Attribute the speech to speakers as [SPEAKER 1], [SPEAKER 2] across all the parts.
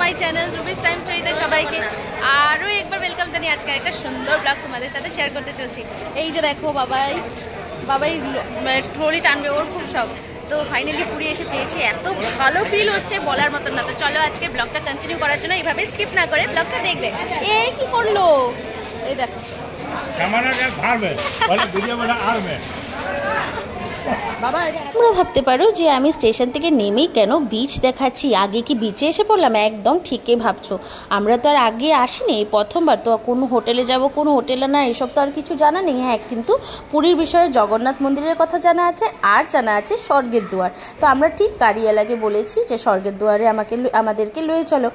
[SPEAKER 1] My channel রুবিস time স্টোরিতে সবাইকে আরও একবার ওয়েলকাম জানিয়ে আজকে একটা সুন্দর ব্লগ তোমাদের সাথে শেয়ার করতে চলছি। এই যে দেখো বাবাই ট্রলি টানবে, ওর খুব শখ। তো ফাইনালি পুরী এসে পেয়েছি, এত ভালো ফিল হচ্ছে বলার মতন না। তো চলো আজকে ব্লগটা কন্টিনিউ করার জন্য এইভাবে স্কিপ না করে ব্লগটা দেখবে। এই কি করলো, এই দেখো তোমরা ভাবতে পারো যে আমি স্টেশন থেকে নেমেই কেন বিচ দেখাচ্ছি, আগে কি বিচে এসে পড়লাম? একদম ঠিকই ভাবছো, আমরা তো আর আগে আসিনি, প্রথমবার। তো কোনো হোটেলে যাব, কোনো হোটেলে না, এসব তো আর কিছু জানা নেই। হ্যাঁ, কিন্তু পুরীর বিষয়ে জগন্নাথ মন্দিরের কথা জানা আছে, আর জানা আছে স্বর্গের দুয়ার। তো আমরা ঠিক গাড়িওয়ালাকে বলেছি যে স্বর্গের দুয়ারে আমাদেরকে লয়ে চলো।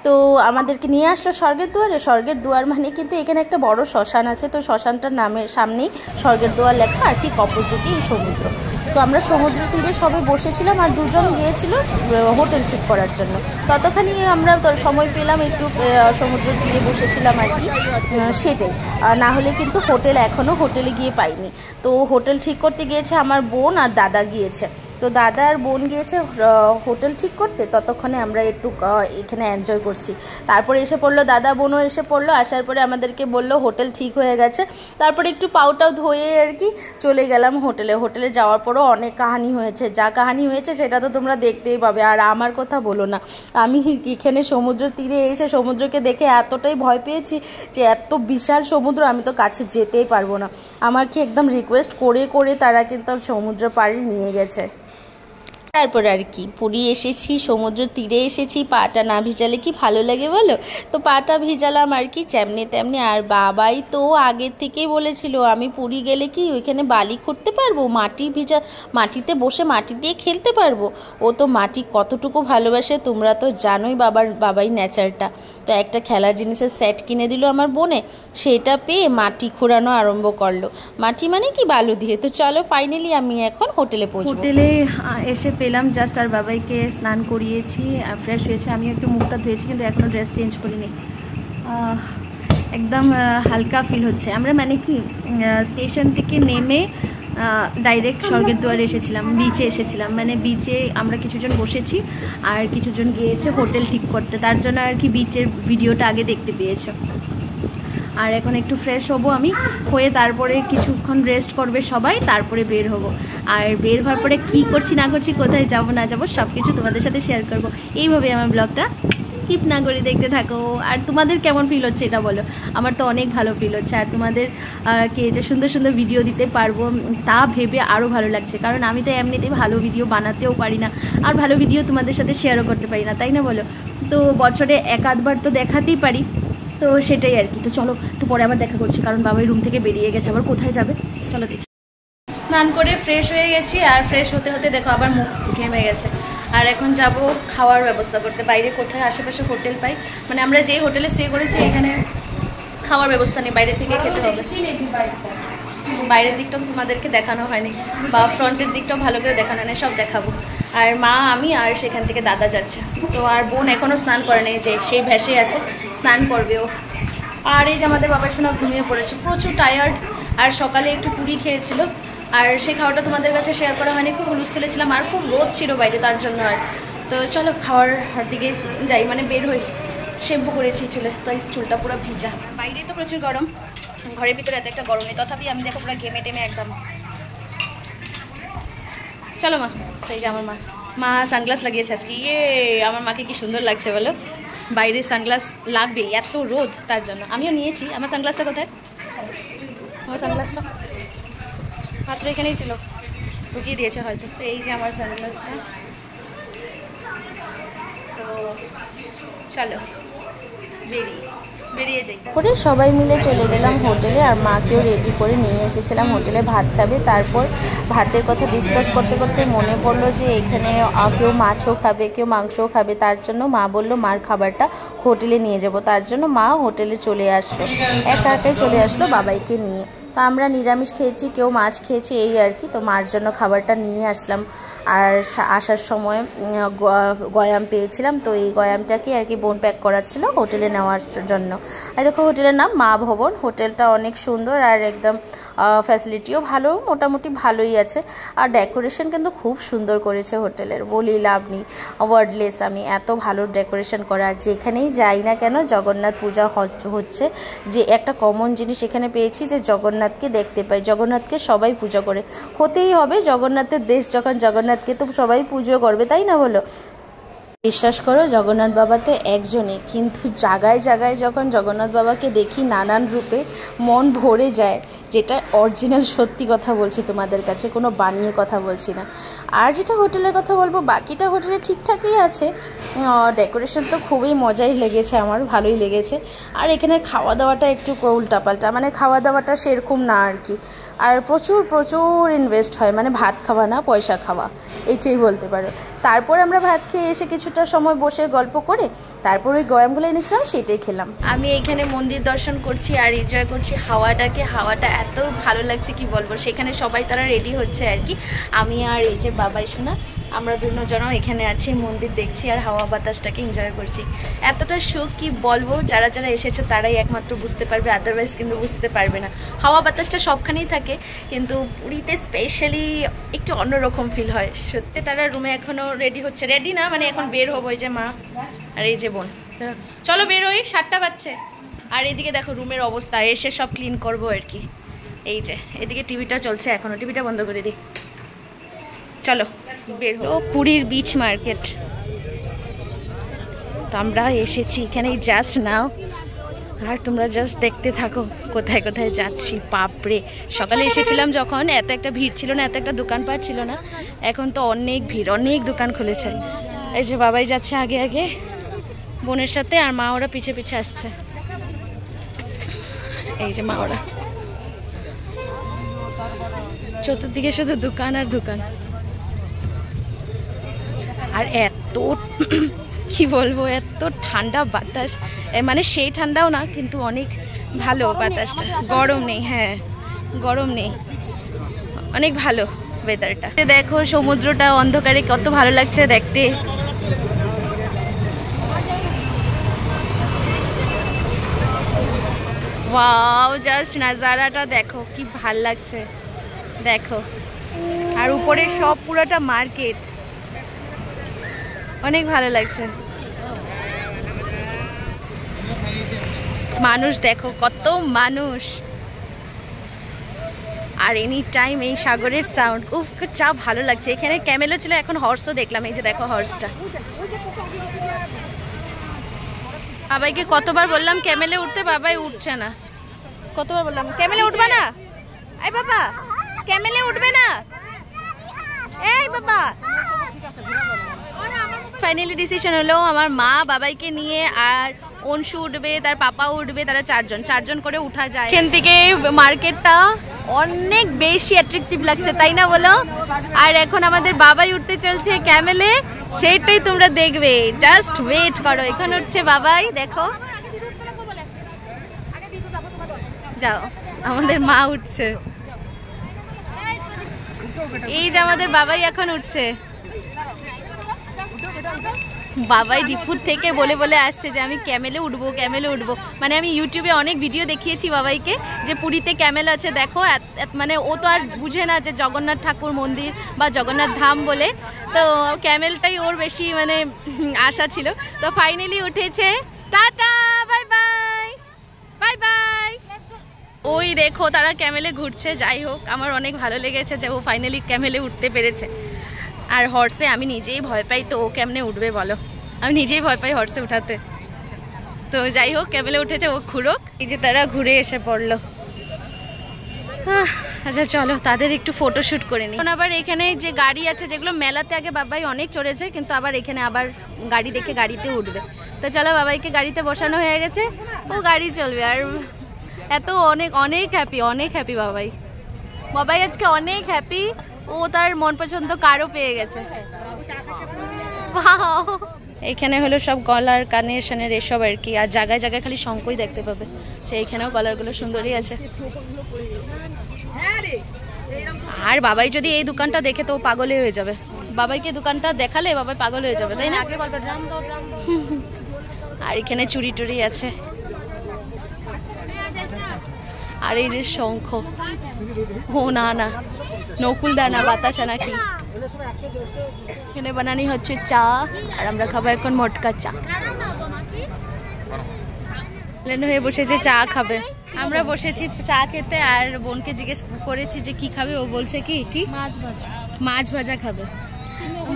[SPEAKER 1] তো আমাদেরকে নিয়ে আসলো স্বর্গের দুয়ারে। স্বর্গের দুয়ার মানে কিন্তু এখানে একটা বড় শ্মশান আছে, তো শ্মশানটার নামের সামনেই স্বর্গের দুয়ার লেখা, আর ঠিক অপোজিটেই সমুদ্র। তো আমরা সমুদ্র তীরে সবে বসেছিলাম, আর দুজন গিয়েছিল হোটেল ঠিক করার জন্য। ততখানি আমরা সময় পেলাম, একটু সমুদ্র তীরে বসেছিলাম আর কি, সেটাই। না হলে কিন্তু হোটেলে গিয়ে পাইনি। তো হোটেল ঠিক করতে গিয়েছে আমার বোন আর দাদা গিয়েছে। তো দাদা আর বোন গিয়েছে হোটেল ঠিক করতে, ততক্ষণে আমরা একটু এখানে এনজয় করছি। তারপরে এসে পড়লো দাদা, বোনও এসে পড়লো। আসার পরে আমাদেরকে বললো হোটেল ঠিক হয়ে গেছে। তারপরে একটু পাউটাও ধুয়ে আর কি চলে গেলাম হোটেলে যাওয়ার পরও অনেক কাহিনী হয়েছে। যা কাহিনী হয়েছে সেটা তো তোমরা দেখতেই পাবে। আর আমার কথা বলো না, আমি এখানে সমুদ্র তীরে এসে সমুদ্রকে দেখে এতটাই ভয় পেয়েছি যে এত বিশাল সমুদ্র, আমি তো কাছে যেতেই পারবো না। আমাকে একদম রিকোয়েস্ট করে তারা কিন্তু সমুদ্র পাড়ে নিয়ে গেছে। তারপর আর কি পুরী এসেছি, সমুদ্র তীরে এসেছি, পাটা না ভিজালে কি ভালো লাগে বলো? তো পাটা ভিজালাম আর কি যেমনি তেমনি। আর বাবাই তো আগের থেকেই বলেছিল আমি পুরী গেলে কি ওইখানে বালি করতে পারবো, মাটিতে বসে মাটি দিয়ে খেলতে পারবো। ও তো মাটি কতটুকু ভালোবাসে তোমরা তো জানোই, বাবাই নেচারটা। তো একটা খেলার জিনিসের সেট কিনে দিল আমার বোনে, সেটা পেয়ে মাটি খোঁড়ানো আরম্ভ করলো। মাটি মানে কি বালু দিয়ে। তো চলো ফাইনালি আমি এখন হোটেলে পৌঁছবো। হোটেলে এসে পেলাম জাস্ট, আর বাবাইকে স্নান করিয়েছি, আর ফ্রেশ হয়েছে। আমি একটু মুখটা ধুয়েছি, কিন্তু এখনও ড্রেস চেঞ্জ করিনি। একদম হালকা ফিল হচ্ছে। আমরা মানে কি স্টেশন থেকে নেমে ডাইরেক্ট স্বর্গের দুয়ারে এসেছিলাম, বিচে এসেছিলাম। মানে বিচে আমরা কিছুজন বসেছি, আর কিছুজন গিয়েছে হোটেল ঠিক করতে, তার জন্য আর কি বিচের ভিডিওটা আগে দেখতে পেয়েছে। আর এখন একটু ফ্রেশ হব আমি, হয়ে তারপরে কিছুক্ষণ রেস্ট করবে সবাই, তারপরে বের হব। আর বের হওয়ার পরে কী করছি না করছি, কোথায় যাব না যাব, সব কিছু তোমাদের সাথে শেয়ার করব। এইভাবে আমার ব্লগটা স্কিপ না করে দেখতে থাকো। আর তোমাদের কেমন ফিল হচ্ছে এটা বলো। আমার তো অনেক ভালো ফিল হচ্ছে, আর তোমাদের কে যে সুন্দর সুন্দর ভিডিও দিতে পারবো তা ভেবে আরও ভালো লাগছে। কারণ আমি তো এমনিতেই ভালো ভিডিও বানাতেও পারি না, আর ভালো ভিডিও তোমাদের সাথে শেয়ারও করতে পারি না, তাই না বলো? তো বছরে এক আধবার তো দেখাতেই পারি, তো সেটাই আর কি। তো চলো একটু পরে আবার দেখা করছি, কারণ বাবাই রুম থেকে বেরিয়ে গেছে, আবার কোথায় যাবে চলো দেখি। স্নান করে ফ্রেশ হয়ে গেছি, আর ফ্রেশ হতে হতে দেখো আবার মুখ ঘেমে গেছে। আর এখন যাব খাওয়ার ব্যবস্থা করতে। বাইরে কোথায় আশেপাশে হোটেল পাই, মানে আমরা যেই হোটেলে স্টে করেছি এখানে খাওয়ার ব্যবস্থা নেই, বাইরে থেকে খেতে হবে। বাইরের দিকটাও তোমাদেরকে দেখানো হয়নি, বা ফ্রন্টের দিকটাও ভালো করে দেখানো হয়নি, সব দেখাবো। আর মা, আমি আর সেখান থেকে দাদা যাচ্ছে। তো আর বোন এখনও স্নান করে নেই, যে সেই ভেসে আছে, স্নান করবে ও। আর এই যে আমাদের বাবার শোনা ঘুমিয়ে পড়েছে, প্রচুর টায়ার্ড। আর সকালে একটু পুরি খেয়েছিল, আর সেই খাওয়াটা তোমাদের কাছে শেয়ার করা হয়নি, খুব হুলুস তুলেছিলাম, আর খুব রোদ ছিল বাইরে, তার জন্য। আর তো চলো খাওয়ার দিকে যাই, মানে বের হই। শ্যাম্পু করেছি চুলে, তাই চুলটা পুরো ভিজা। বাইরেই তো প্রচুর গরম, ঘরের ভিতরে এত একটা গরম নেই, তথাপি আমি দেখো পুরো ঘেমে টেমে একদম। চলো মা, সেই যে আমার মা সানগ্লাস লাগিয়েছে আজকে। আমার মাকে কি সুন্দর লাগছে বলো। বাইরে সানগ্লাস লাগবে, এত রোদ, তার জন্য আমিও নিয়েছি। আমার সানগ্লাসটা কোথায়? আমার সানগ্লাসটা মাত্র এখানেই ছিল, ঢুকিয়ে দিয়েছে হয়তো। তো এই যে আমার সানগ্লাসটা। তো চলো বেরিয়ে যাই। পরে সবাই মিলে চলে গেলাম হোটেলে, আর মাকেও রেডি করে নিয়ে এসেছিলাম হোটেলে ভাত খাবে। তারপর ভাতের কথা ডিসকাস করতে করতে মনে পড়লো যে এখানে কেউ মাছও খাবে, কেউ মাংসও খাবে। তার জন্য মা বললো মার খাবারটা হোটেলে নিয়ে যাব। তার জন্য মা হোটেলে চলে আসলো, একা একাই চলে আসলো বাবাইকে নিয়ে। তো আমরা নিরামিষ খেয়েছি, কেউ মাছ খেয়েছি, এই আর কি। তো মার জন্য খাবারটা নিয়ে আসলাম। আর আসার সময় গয়াম পেয়েছিলাম, তো এই গয়ামটাকে আর কি বোন প্যাক করা ছিল হোটেলে নেওয়ার জন্য। আর দেখো হোটেলের নাম মা ভবন। হোটেলটা অনেক সুন্দর আর একদম ফ্যাসিলিটিও ভালো, মোটামুটি ভালোই আছে। আর ডেকোরেশন কিন্তু খুব সুন্দর করেছে হোটেলের, বলি লাভ নেই, ওয়ার্ডলেস আমি, এত ভালো ডেকোরেশন করা। আর যেখানেই যাই না কেন জগন্নাথ পূজা হচ্ছে, যে একটা কমন জিনিস এখানে পেয়েছি যে জগন্নাথকে দেখতে পাই, জগন্নাথকে সবাই পুজো করে, হতেই হবে, জগন্নাথের দেশ যখন, জগন্নাথকে তো সবাই পুজো করবে, তাই না বলো? বিশ্বাস করো জগন্নাথ বাবা তো একজনই, কিন্তু জায়গায় জায়গায় যখন জগন্নাথ বাবাকে দেখি নানান রূপে মন ভরে যায়, যেটা অরিজিনাল সত্যি কথা বলছি তোমাদের কাছে, কোনো বানিয়ে কথা বলছি না। আর যেটা হোটেলের কথা বলবো, বাকিটা হোটেলে ঠিকঠাকই আছে, ডেকোরেশন তো খুবই মজাই লেগেছে, আমার ভালোই লেগেছে। আর এখানে খাওয়া দাওয়াটা একটু উল্টাপাল্টা, মানে খাওয়া দাওয়াটা সেরকম না আর কি। আর প্রচুর প্রচুর ইনভেস্ট হয়, মানে ভাত খাওয়া না, পয়সা খাওয়া, এইটাই বলতে পারো। তারপর আমরা ভাত খেয়ে এসে কিছুটা সময় বসে গল্প করে তারপর ওই গয়ামগুলো এনেছিলাম, সেটাই খেলাম। আমি এইখানে মন্দির দর্শন করছি আর এনজয় করছি হাওয়াটাকে, হাওয়াটা এত ভালো লাগছে কি বলবো। সেখানে সবাই তারা রেডি হচ্ছে আর কি, আমি আর এই যে বাবাই শোনা, আমরা দুজনও এখানে আছি, মন্দির দেখছি আর হাওয়া বাতাসটাকে এনজয় করছি। এতটা সুখ কি বলবো, যারা যারা এসেছো তারাই একমাত্র বুঝতে পারবে, আদারওয়াইজ কিন্তু বুঝতে পারবে না। হাওয়া বাতাসটা সবখানেই থাকে, কিন্তু পুরীতে স্পেশালি একটু অন্যরকম ফিল হয় সত্যি। তারা রুমে এখনও রেডি হচ্ছে, রেডি না মানে এখন বের হবো, এই যে মা আর এই যে বোন, তো চলো বের হই, 7টা বাজছে। আর এদিকে দেখো রুমের অবস্থা, এসে সব ক্লিন করবো আর কি। এই যে এদিকে টিভিটা চলছে এখনও, টিভিটা বন্ধ করে দিই, চলো বের হো। পুরীর বিচ মার্কেট, তো আমরা এসেছি এখানে জাস্ট নাও, আর তোমরা জাস্ট দেখতে থাকো কোথায় কোথায় যাচ্ছি। বাপরে, সকালে এসেছিলাম যখন এত একটা ভিড় ছিল না, এত একটা দোকানপাট ছিল না, এখন তো অনেক ভিড়, অনেক দোকান খুলেছে। এই যে বাবাই যাচ্ছে আগে আগে বোনের সাথে, আর মা ওরা পিছে পিছে আসছে, এই যে মা ওরা, চতুর্দিকে শুধু দোকান আর দোকান। আর এত কি বলবো, এত ঠান্ডা বাতাস, মানে সেই ঠান্ডাও না কিন্তু অনেক ভালো বাতাসটা, গরম নেই, হ্যাঁ গরম নেই, অনেক ভালো ওয়েদারটা। দেখো সমুদ্রটা অন্ধকারে কত ভালো লাগছে দেখতে। ওয়াও, জাস্ট নাজারাটা দেখো কি ভাল লাগছে, দেখো। আর উপরে সব পুরোটা মার্কেট, অনেক ভালো লাগছে। মানুষ দেখো কত মানুষ, আর এনি টাইম এই সাগরের সাউন্ড, উফ যা ভালো লাগছে। এখানে ক্যামেলও ছিল, এখন হর্সও দেখলাম, এই যে দেখো হর্সটা। বাবাইকে কতবার বললাম ক্যামেলে উঠতে, বাবাই উঠছে না, কতবার বললাম ক্যামেলে উঠবে না, এই বাবা ক্যামেলে উঠবে না, এই বাবা। ফাইনালি ডিসিশন হলো আমার মা বাবাইকে নিয়ে, আর অংশু উঠবে, তার পাপা উঠবে, তারা চারজন করে উঠা যায়। এখান থেকে মার্কেটটা অনেক বেশি অ্যাট্রাকটিভ লাগছে, তাই না বলো? আর এখন আমাদের বাবাই উঠতে চলছে ক্যামেলে, সেটাই তোমরা দেখবে, জাস্ট ওয়েট করো। এখন উঠছে বাবাই, দেখো, যাও আমাদের মা উঠছে, এই যে আমাদের বাবাই এখন উঠছে। বাবাই ডিপুর থেকে বলে বলে আসছে যে আমি ক্যামেলে উঠবো, ক্যামেলে উঠবো। মানে আমি ইউটিউবে অনেক ভিডিও দেখিয়েছি বাবাইকে যে পুরীতে ক্যামেল আছে দেখো, মানে ও তো আর বুঝে না যে জগন্নাথ ঠাকুর মন্দির বা জগন্নাথ ধাম বলে, তো ক্যামেলটাই ওর বেশি মানে আশা ছিল। তো ফাইনালি উঠেছে, tata, bye bye, bye bye. ওই দেখো তারা ক্যামেলে ঘুরছে। যাই হোক, আমার অনেক ভালো লেগেছে যে ও ফাইনালি ক্যামেলে উঠতে পেরেছে। আর হর্সে আমি নিজেই ভয় পাই, তো ও কেমনে উঠবে বলো, আমি নিজেই ভয় পাই হর্সে উঠাতে। তো যাই হোক, ক্যামেলে উঠেছে, ও ঘুরোক। এই যে তারা ঘুরে এসে পড়লো। আচ্ছা চলো তাদের একটু ফটোশ্যুট করে নিই। আবার এখানে যে গাড়ি আছে, যেগুলো মেলাতে আগে বাবাই অনেক চড়েছে, কিন্তু আবার এখানে আবার গাড়ি দেখে গাড়িতে উঠবে। তো চলো, বাবাইকে গাড়িতে বসানো হয়ে গেছে, ও গাড়ি চলবে। আর এত অনেক অনেক হ্যাপি, অনেক হ্যাপি বাবাই। বাবাই আজকে অনেক হ্যাপি, ও তার মন পছন্দ কারও পেয়ে গেছে। এইখানে হলো সব গলার কানের শানের এসব আর কি, আর জায়গায় জায়গায় খালি শঙ্কই দেখতে পাবে। সে এইখানেও গলারগুলো সুন্দরই আছে। আর বাবাই যদি এই দোকানটা দেখে তো পাগলই হয়ে যাবে। বাবাইকে দোকানটা দেখালে বাবাই পাগল হয়ে যাবে, তাই না? আর এখানে চুড়ি টুড়ি আছে, আর এই যে শঙ্খ, ও না না নকুল দানা বাতাসা নাকি। এখানে বানানি হচ্ছে চা, আর আমরা খাবো এখন মটকা চা। হয়ে বসেছে চা খাবে, আমরা বসেছি চা খেতে। আর বোনকে জিজ্ঞেস করেছি যে কি খাবে, ও বলছে কি কি মাছ ভাজা খাবে।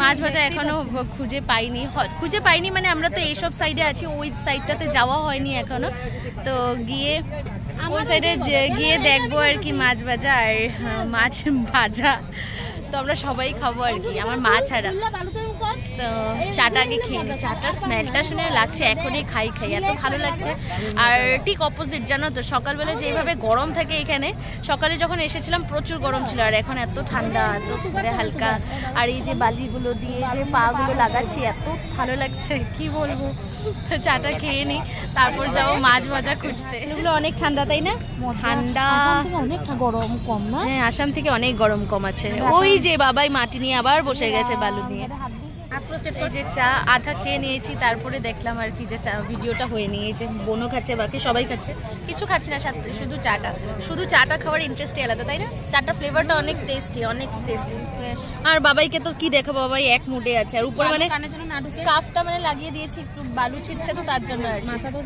[SPEAKER 1] মাছ ভাজা এখনো খুঁজে পাইনি মানে আমরা তো এইসব সাইডে আছি, ওই সাইডটাতে যাওয়া হয়নি এখনো। তো গিয়ে ওই সাইডে গিয়ে দেখবো আর কি মাছ ভাজা আর মাছ ভাজা। তো আমরা সবাই খাবো আর কি, আমার মা ছাড়া। তো চাটা আগে খেয়ে নিই, চাটার স্মেলটা শুনে লাগছে এখনই খাই এত ভালো লাগছে। আর ঠিক অপোজিট জানো তো, সকালবেলা যেভাবে গরম থাকে এখানে, সকালে যখন এসেছিলাম প্রচুর গরম ছিল, আর এখন এত ঠান্ডা, এত হালকা। আর এই যে বালিগুলো দিয়ে যে পাগুলো লাগাচ্ছি এত ভালো লাগছে কি বলবো। চাটা খেয়ে নিই, তারপর যাবো মাছ ভাজা খুঁজতে। এগুলো অনেক ঠান্ডা তাই না? ঠান্ডা,
[SPEAKER 2] অনেক গরম কম না?
[SPEAKER 1] হ্যাঁ, আসাম থেকে অনেক গরম কম আছে। ওই যে বাবাই মাটি নিয়ে আবার বসে গেছে বালু নিয়ে। যে চা আধা খেয়ে নিয়েছি, তারপরে দেখলাম আর কি যে চা ভিডিওটা হয়ে নিয়েছে। বোনও খাচ্ছে, বাকি সবাই খাচ্ছে, কিছু খাচ্ছি না সাথে, শুধু চাটা খাওয়ার ইন্টারেস্টই আলাদা তাই না? চাটার ফ্লেভারটা অনেক টেস্টি। আর বাবাইকে তো কি দেখাবো, বাবাই এক মুডে আছে। আর উপরে মানে স্কার্ফটা মানে লাগিয়ে দিয়েছি, একটু বালু ছিটছে তো তার জন্য আর মাথা তো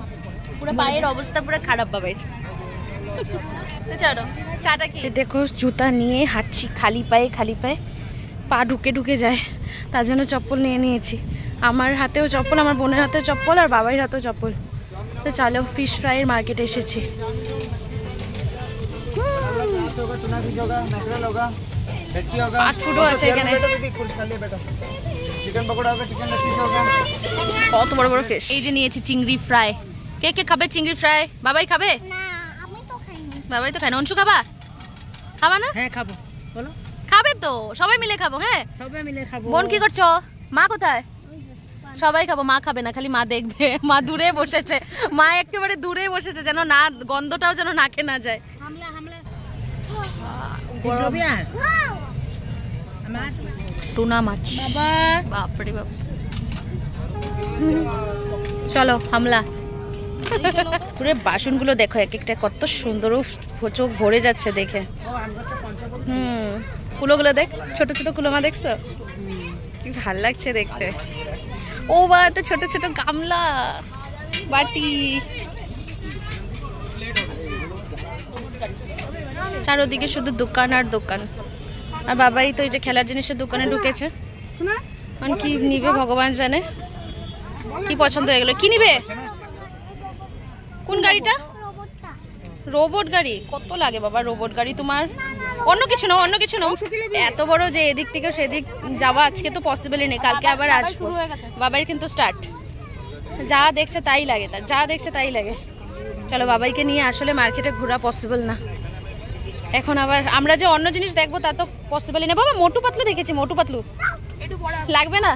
[SPEAKER 1] পুরো পায়ের অবস্থা পুরো খারাপ বাবাইয়ের। চলো চাটা খেয়ে দেখো, জুতা নিয়ে হাঁটছি খালি পায়ে, পা ঢুকে যায়, তার জন্য চপ্পল নিয়ে নিয়েছি। আমার হাতেও চপ্পল, আমার বোনের হাতেও চপ্পল, আর বাবাইয়ের হাতেও চপ্পল। তো চলো ফিশ ফ্রাইয়ের মার্কেটে এসেছি। ফাস্ট ফুডও আছে এখানে, কত বড় বড় ফিশ। এই যে নিয়েছি চিংড়ি ফ্রাই। কে খাবে চিংড়ি ফ্রাই? বাবাই খাবে? বাবাই তো খায় না। অংশু খাবা না?
[SPEAKER 2] হ্যাঁ খাবো, বলো।
[SPEAKER 1] খাবে তো, সবাই মিলে খাবো। হ্যাঁ
[SPEAKER 2] সবাই মিলে খাবো।
[SPEAKER 1] বোন কি করছো? মা কোথায়? সবাই খাবো, মা খাবে না, খালি মা দেখবে। মা দূরে বসেছে, মা একেবারে দূরে বসেছে, যেন না গন্ধটাও যেন নাকে না যায়। টুনা মাছ, বাপরে বাপ। চলো হামলা। পুরো বাসনগুলো দেখো, এক একটা কত সুন্দর, চোখ ভরে যাচ্ছে দেখে। কুলোগুলো দেখ, ছোট ছোট কুলো, মা দেখছো কি ভাল লাগছে দেখতে। ও বা এত ছোট ছোট গামলা, বাটি। চারোদিকে শুধু দোকান আর দোকান। আর বাবাই তো এই যে খেলার জিনিসের দোকানে ঢুকেছে। মানে কি নিবে ভগবান জানে, কি পছন্দ হয়ে গেল। কি নিবে? কোন গাড়িটা? রোবট গাড়ি? কত লাগে বাবা রোবট গাড়ি তোমার? অন্য কিছু নাও। এত বড় যে এদিক থেকে সেদিক যাওয়া আজকে তো পসিবলই নেই, কালকে আবার আসবো। বাবাই কিন্তু স্টার্ট, যা দেখছে তাই লাগে। চলো বাবাইকে নিয়ে আসলে মার্কেটে ঘোরা পসিবল না এখন। আবার আমরা যে অন্য জিনিস দেখবো তা তো পসিবলই না। বাবা মোটু পাতলু দেখেছি, মোটু পাতলু লাগবে না?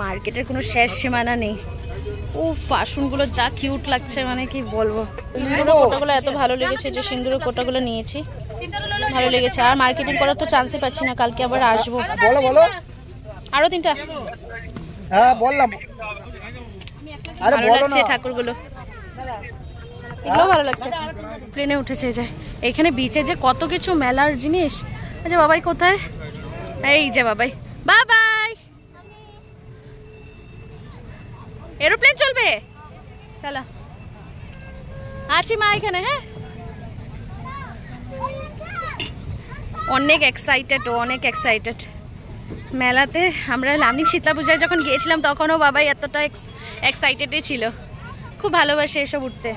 [SPEAKER 1] মার্কেটের কোনো শেষ সীমানা নেই। ও বাসনগুলো যা কিউট লাগছে, মানে কি বলবো। সিন্দুরের কোটাগুলো এত ভালো লেগেছে, যে সিন্দুরের কোটাগুলো নিয়েছি, ভালো লেগেছে। আর মার্কেটিং করার তো চান্সই পাচ্ছি না, কালকে আবার আসবো। বলো আরো 3টা।
[SPEAKER 3] হ্যাঁ বললাম,
[SPEAKER 1] আরে ভালো লাগছে ঠাকুরগুলো, এগুলো ভালো লাগছে। প্লেনে উঠেছে যে এখানে বিচে যে কত কিছু মেলার জিনিস। আচ্ছা বাবাই কোথায়? এই যে বাবাই, বাবাই এরোপ্লেন চলবে, চলো আছি মা এখানে। হ্যাঁ অনেক এক্সাইটেড মেলাতে। আমি শীতলা পূজায় যখন গিয়েছিলাম তখনও বাবাই এতটা এক্সাইটেডই ছিল, খুব ভালোবাসে এসব উঠতে।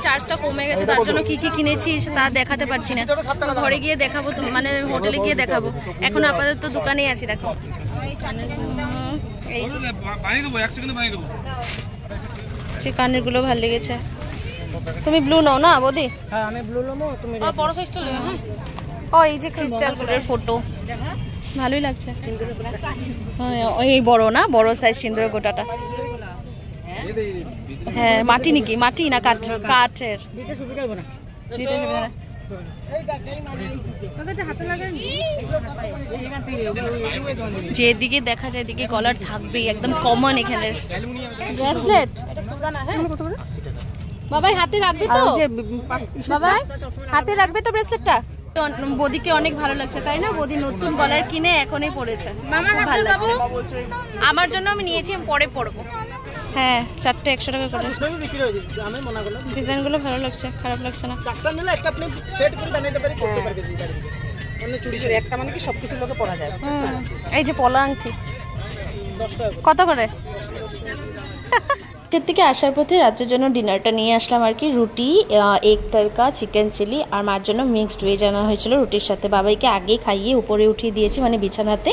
[SPEAKER 1] চার্জটা কমে গেছে, তার জন্য কি কিনেছি তা দেখাতে পারছি না, ঘরে গিয়ে দেখাবো, মানে হোটেলে গিয়ে দেখাবো। এখন আপাতত দোকানেই আছি। দেখো কানের গুলো ভালো লেগেছে। তুমি ব্লু নাও না বৌদি?
[SPEAKER 3] হ্যাঁ আমি ব্লু নেবো, তুমি
[SPEAKER 2] বড় সাইজটা লও। হ্যাঁ
[SPEAKER 1] ও এই যে ক্রিস্টালগুলোর ফটো ভালোই লাগছে। এই বড় না, বড় সাইজ সিন্দুর গোটাটা। হ্যাঁ মাটি নাকি, মাটি না কাঠ? কাঠের।
[SPEAKER 3] দিতে সুবিধা হবে না।
[SPEAKER 1] দিতে সুবিধা না। যেদিকে দেখা যায় এদিকে কলার থাকবেই, একদম কমন এখানে। ব্রেসলেট বাবাই হাতে রাখবে তো? বাবাই হাতে রাখবে তো ব্রেসলেটটা? বৌদিকে অনেক ভালো লাগছে তাই না? বৌদি নতুন গলার কিনে এখনই পরেছে, খুব ভালো লাগছে। আমার জন্য আমি নিয়েছি, আমি পরে পরবো। হ্যাঁ 4টে 100 টাকা করে।
[SPEAKER 3] আমি মনে করলাম
[SPEAKER 1] ডিজাইনগুলো ভালো লাগছে, খারাপ লাগছে না।
[SPEAKER 3] 4টা নিলে একটা আপনি সেট করে বানাইতে পারি, করতে পারবে এই বাড়িতে। অন্য চুড়ি একটা মানে কি সবকিছু লোকে পরা যায়।
[SPEAKER 1] এই যে পলা আংটি
[SPEAKER 3] 10 টাকা
[SPEAKER 1] কত করে? থেকে আসার পথে রাত্রের জন্য ডিনারটা নিয়ে আসলাম আর কি। রুটি, এগ তড়কা, চিকেন চিলি আর মার জন্য মিক্সড ভেজ আনা হয়েছিল রুটির সাথে। বাবাইকে আগে খাইয়ে উপরে উঠিয়ে দিয়েছি, মানে বিছানাতে।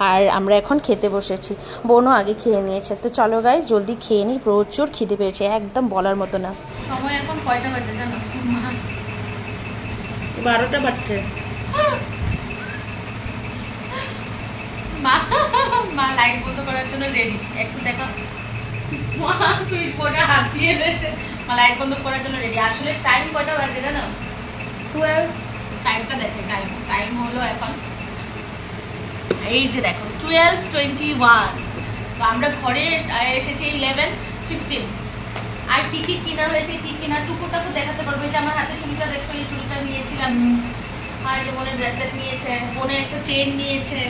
[SPEAKER 1] আর আমরা এখন খেতে বসেছি, বোনও আগে খেয়ে নিয়েছে। তো চলো গাইস জলদি খেয়ে নিই, প্রচুর খিদে পেয়েছে, একদম বলার মতো না। সময় এখন কয়টা বাজে জানো?
[SPEAKER 2] 12টা বাজছে।
[SPEAKER 1] মা লাইট বন্ধ করার জন্য রেডি, একটু দেখো মা সুইচ বোর্ডে হাত দিয়ে রয়েছে, মা লাইট বন্ধ করার জন্য রেডি। আসলে টাইম কয়টা বাজে জানো? 12। টাইমটা দেখে, টাইম হলো এখন এই যে দেখো 12:21। তো আমরা ঘরে এসেছি 11:15। আর কি কি কিনা হয়েছে, কি কিনা টুকুটাকু দেখাতে পারবো। যে আমার হাতে চুড়িটা দেখছো, এই চুড়িটা নিয়েছিলাম। আর যে বোনের ব্রেসলেট নিয়েছে, বোনের একটা চেন নিয়েছে।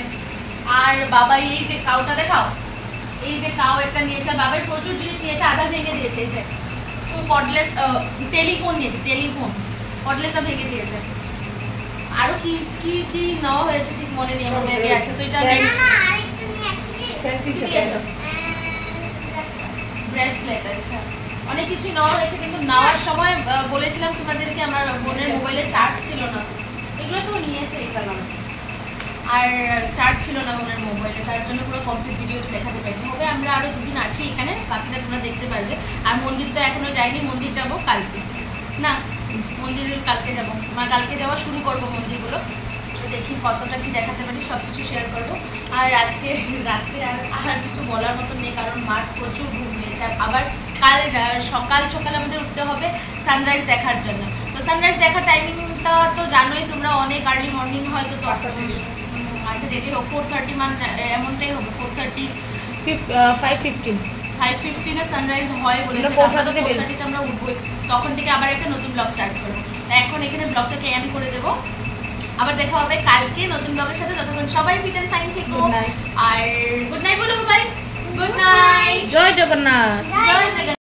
[SPEAKER 1] আর বাবা এই যে কাউটা দেখাও, এই যে কাউ একটা নিয়েছে। আর বাবার প্রচুর জিনিস নিয়েছে, আধা ভেঙে দিয়েছে। এই যে কর্ডলেস টেলিফোন নিয়েছে, টেলিফোন কর্ডলেসটা ভেঙে দিয়েছে। আরো কি কি কি নেওয়া হয়েছে ঠিক মনে নেই, আমার ব্যাগে আছে। তো এটা নেক্সট ব্রেসলেট। আচ্ছা অনেক কিছু নেওয়া হয়েছে, কিন্তু নেওয়ার সময় বলেছিলাম তোমাদেরকে আমার বোনের মোবাইলে চার্জ ছিল না। এগুলো তো নিয়েছে এই কারণে, আর চার্জ ছিল না ওনার মোবাইলে, তার জন্য পুরো কমপ্লিট ভিডিওটা দেখাতে পারিনি। হবে আমরা আরো 2 দিন আছি এখানে, বাকিটা তোমরা দেখতে পারবে। আর মন্দির তো এখনো যাইনি, মন্দির যাব কালকে। না মন্দির কালকে যাব, মানে কালকে যাওয়া শুরু করবো মন্দিরগুলো। তো দেখি কতটা কি দেখাতে পারি, সব কিছু শেয়ার করবো। আর আজকে রাত্রে আর কিছু বলার মতো নেই, কারণ মাঠ প্রচুর ঘুম নিয়েছে। আবার কাল সকাল আমাদের উঠতে হবে সানরাইজ দেখার জন্য। তো সানরাইজ দেখার টাইমিংটা তো জানোই তোমরা, অনেক আর্লি মর্নিং হয়তো। আচ্ছা যেটি হোক 4:30 মানে এমনটাই হবে, 5:15 সানরাইজ হয় বলে 4:30 আমরা উঠবো। তখন থেকে আবার একটা নতুন ব্লগ স্টার্ট করবো। এখন এখানে ব্লগটাকে এন্ড করে দেবো, আবার দেখা হবে কালকে নতুন ব্লগের সাথে। ততক্ষণ সবাই ফিট এন্ড ফাইন থেকো। আর গুড নাইট বলো বাই। Good night.
[SPEAKER 2] জয় জগন্নাথ।
[SPEAKER 1] জয় জগন্নাথ।